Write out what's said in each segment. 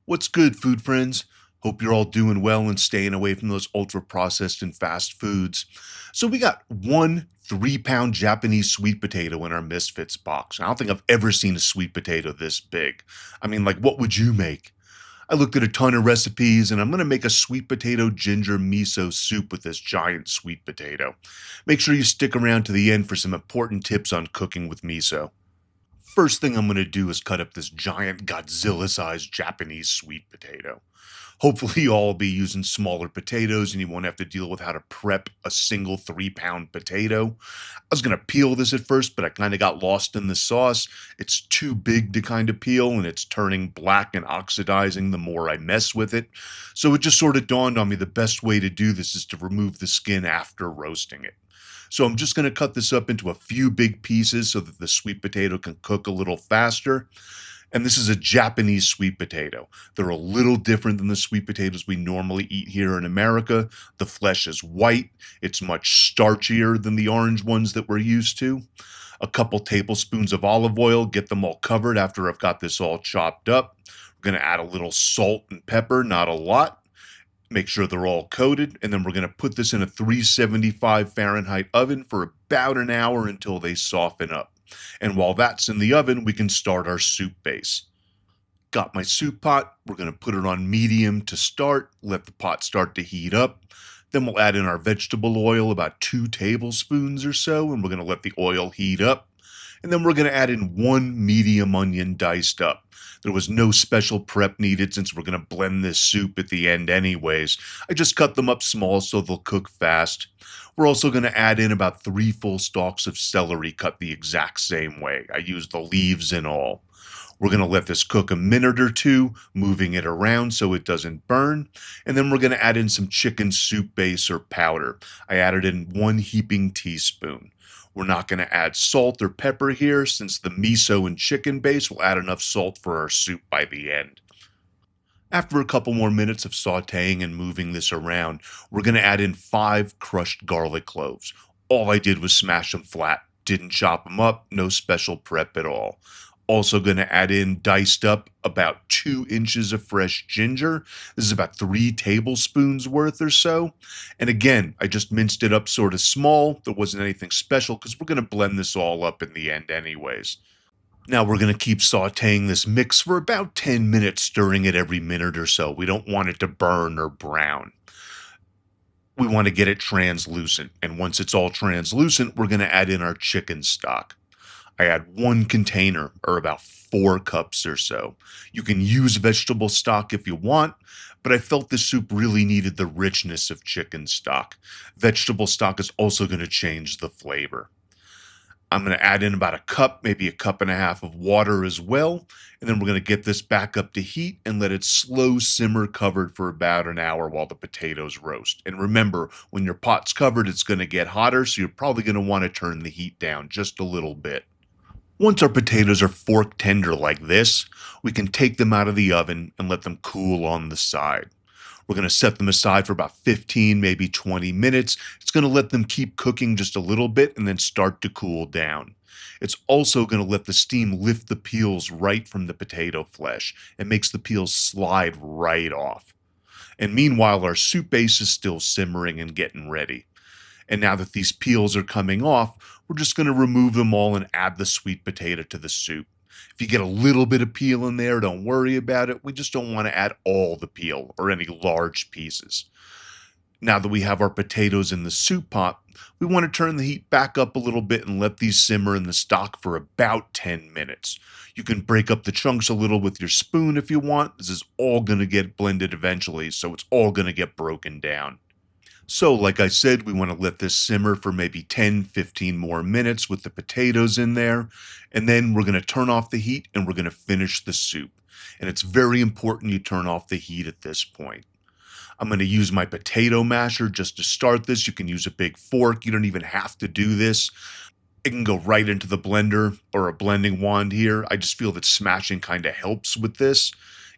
What's good, food friends? Hope you're all doing well and staying away from those ultra processed and fast foods. So, we got one 3 pound Japanese sweet potato in our misfits box. I don't think I've ever seen a sweet potato this big. I mean, like, what would you make? I looked at a ton of recipes and I'm going to make a sweet potato ginger miso soup with this giant sweet potato. Make sure you stick around to the end for some important tips on cooking with miso. First thing I'm going to do is cut up this giant Godzilla-sized Japanese sweet potato. Hopefully, you all will be using smaller potatoes and you won't have to deal with how to prep a single 3 pound potato. I was going to peel this at first, but I kind of got lost in the sauce. It's too big to kind of peel and it's turning black and oxidizing the more I mess with it. So it just sort of dawned on me the best way to do this is to remove the skin after roasting it. So I'm just going to cut this up into a few big pieces so that the sweet potato can cook a little faster. And this is a Japanese sweet potato. They're a little different than the sweet potatoes we normally eat here in America. The flesh is white. It's much starchier than the orange ones that we're used to. A couple tablespoons of olive oil, get them all covered after I've got this all chopped up. We're going to add a little salt and pepper, not a lot. Make sure they're all coated, and then we're going to put this in a 375 Fahrenheit oven for about an hour until they soften up. And while that's in the oven, we can start our soup base. Got my soup pot. We're going to put it on medium to start, let the pot start to heat up. Then we'll add in our vegetable oil, about 2 tablespoons or so, and we're going to let the oil heat up. And then we're going to add in 1 medium onion diced up. There was no special prep needed since we're going to blend this soup at the end anyways. I just cut them up small so they'll cook fast. We're also going to add in about 3 full stalks of celery cut the exact same way. I used the leaves and all. We're going to let this cook a minute or two, moving it around so it doesn't burn. And then we're going to add in some chicken soup base or powder. I added in 1 heaping teaspoon. We're not going to add salt or pepper here since the miso and chicken base will add enough salt for our soup by the end. After a couple more minutes of sauteing and moving this around, we're going to add in 5 crushed garlic cloves. All I did was smash them flat, didn't chop them up, no special prep at all. Also going to add in diced up about 2 inches of fresh ginger. This is about 3 tablespoons worth or so. And again, I just minced it up sort of small. There wasn't anything special because we're going to blend this all up in the end anyways. Now we're going to keep sauteing this mix for about 10 minutes, stirring it every minute or so. We don't want it to burn or brown. We want to get it translucent. And once it's all translucent, we're going to add in our chicken stock. I add 1 container, or about 4 cups or so. You can use vegetable stock if you want, but I felt this soup really needed the richness of chicken stock. Vegetable stock is also going to change the flavor. I'm going to add in about a cup, maybe a cup and a half of water as well. And then we're going to get this back up to heat and let it slow simmer covered for about an hour while the potatoes roast. And remember, when your pot's covered, it's going to get hotter, so you're probably going to want to turn the heat down just a little bit. Once our potatoes are fork tender like this, we can take them out of the oven and let them cool on the side. We're going to set them aside for about 15, maybe 20 minutes. It's going to let them keep cooking just a little bit and then start to cool down. It's also going to let the steam lift the peels right from the potato flesh and makes the peels slide right off. And meanwhile, our soup base is still simmering and getting ready. And now that these peels are coming off, we're just going to remove them all and add the sweet potato to the soup. If you get a little bit of peel in there, don't worry about it. We just don't want to add all the peel or any large pieces. Now that we have our potatoes in the soup pot, we want to turn the heat back up a little bit and let these simmer in the stock for about 10 minutes. You can break up the chunks a little with your spoon if you want. This is all going to get blended eventually, so it's all going to get broken down. So, like I said, we want to let this simmer for maybe 10, 15 more minutes with the potatoes in there. And then we're going to turn off the heat and we're going to finish the soup. And it's very important you turn off the heat at this point. I'm going to use my potato masher just to start this. You can use a big fork. You don't even have to do this. It can go right into the blender or a blending wand here. I just feel that smashing kind of helps with this,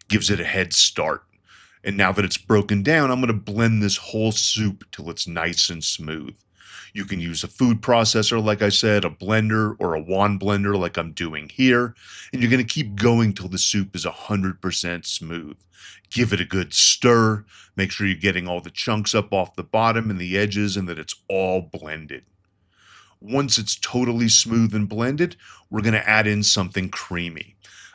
gives it a head start. And now that it's broken down, I'm going to blend this whole soup till it's nice and smooth. You can use a food processor, like I said, a blender, or a wand blender, like I'm doing here. And you're going to keep going till the soup is 100% smooth. Give it a good stir. Make sure you're getting all the chunks up off the bottom and the edges and that it's all blended. Once it's totally smooth and blended, we're going to add in something creamy.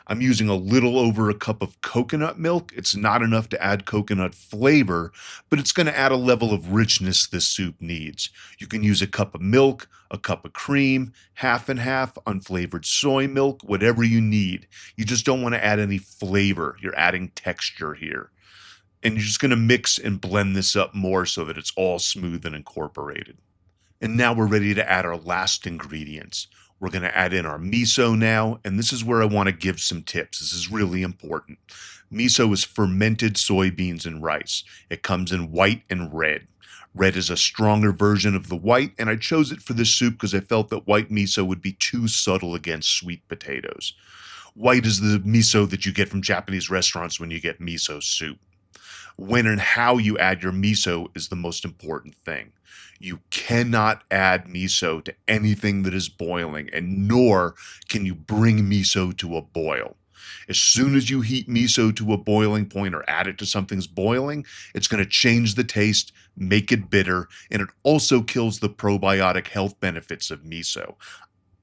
I'm using a little over a cup of coconut milk. It's not enough to add coconut flavor, but it's going to add a level of richness this soup needs. You can use a cup of milk, a cup of cream, half and half, unflavored soy milk, whatever you need. You just don't want to add any flavor. You're adding texture here. And you're just going to mix and blend this up more so that it's all smooth and incorporated. And now we're ready to add our last ingredients. We're going to add in our miso now, and this is where I want to give some tips. This is really important. Miso is fermented soybeans and rice. It comes in white and red. Red is a stronger version of the white, and I chose it for this soup because I felt that white miso would be too subtle against sweet potatoes. White is the miso that you get from Japanese restaurants when you get miso soup. When and how you add your miso is the most important thing. You cannot add miso to anything that is boiling, and nor can you bring miso to a boil. As soon as you heat miso to a boiling point or add it to something's boiling, it's going to change the taste, make it bitter, and it also kills the probiotic health benefits of miso.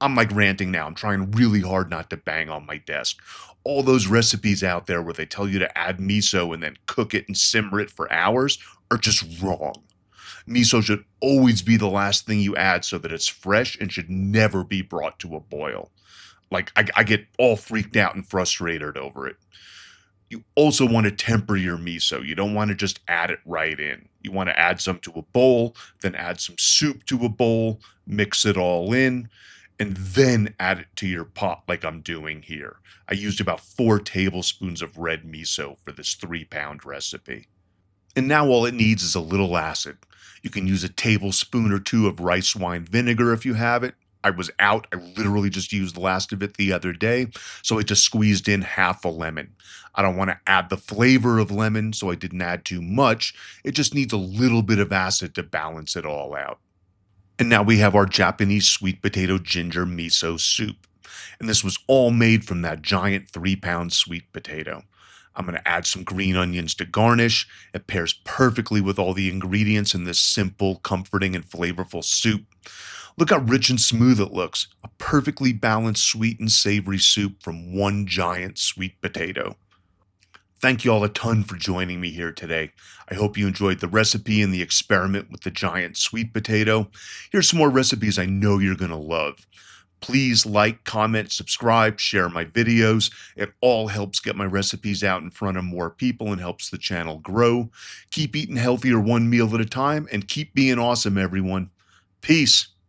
I'm like ranting now. I'm trying really hard not to bang on my desk. All those recipes out there where they tell you to add miso and then cook it and simmer it for hours are just wrong. Miso should always be the last thing you add so that it's fresh and should never be brought to a boil. Like, I get all freaked out and frustrated over it. You also want to temper your miso. You don't want to just add it right in. You want to add some to a bowl, then add some soup to a bowl, mix it all in, and then add it to your pot like I'm doing here. I used about 4 tablespoons of red miso for this 3-pound recipe. And now all it needs is a little acid. You can use a tablespoon or 2 of rice wine vinegar if you have it. I was out. I literally just used the last of it the other day, so I just squeezed in half a lemon. I don't want to add the flavor of lemon, so I didn't add too much. It just needs a little bit of acid to balance it all out. And now we have our Japanese sweet potato ginger miso soup. And this was all made from that giant 3-pound sweet potato. I'm going to add some green onions to garnish. It pairs perfectly with all the ingredients in this simple, comforting, and flavorful soup. Look how rich and smooth it looks. A perfectly balanced sweet and savory soup from one giant sweet potato. Thank you all a ton for joining me here today. I hope you enjoyed the recipe and the experiment with the giant sweet potato. Here's some more recipes I know you're going to love. Please like, comment, subscribe, share my videos. It all helps get my recipes out in front of more people and helps the channel grow. Keep eating healthier one meal at a time and keep being awesome, everyone. Peace.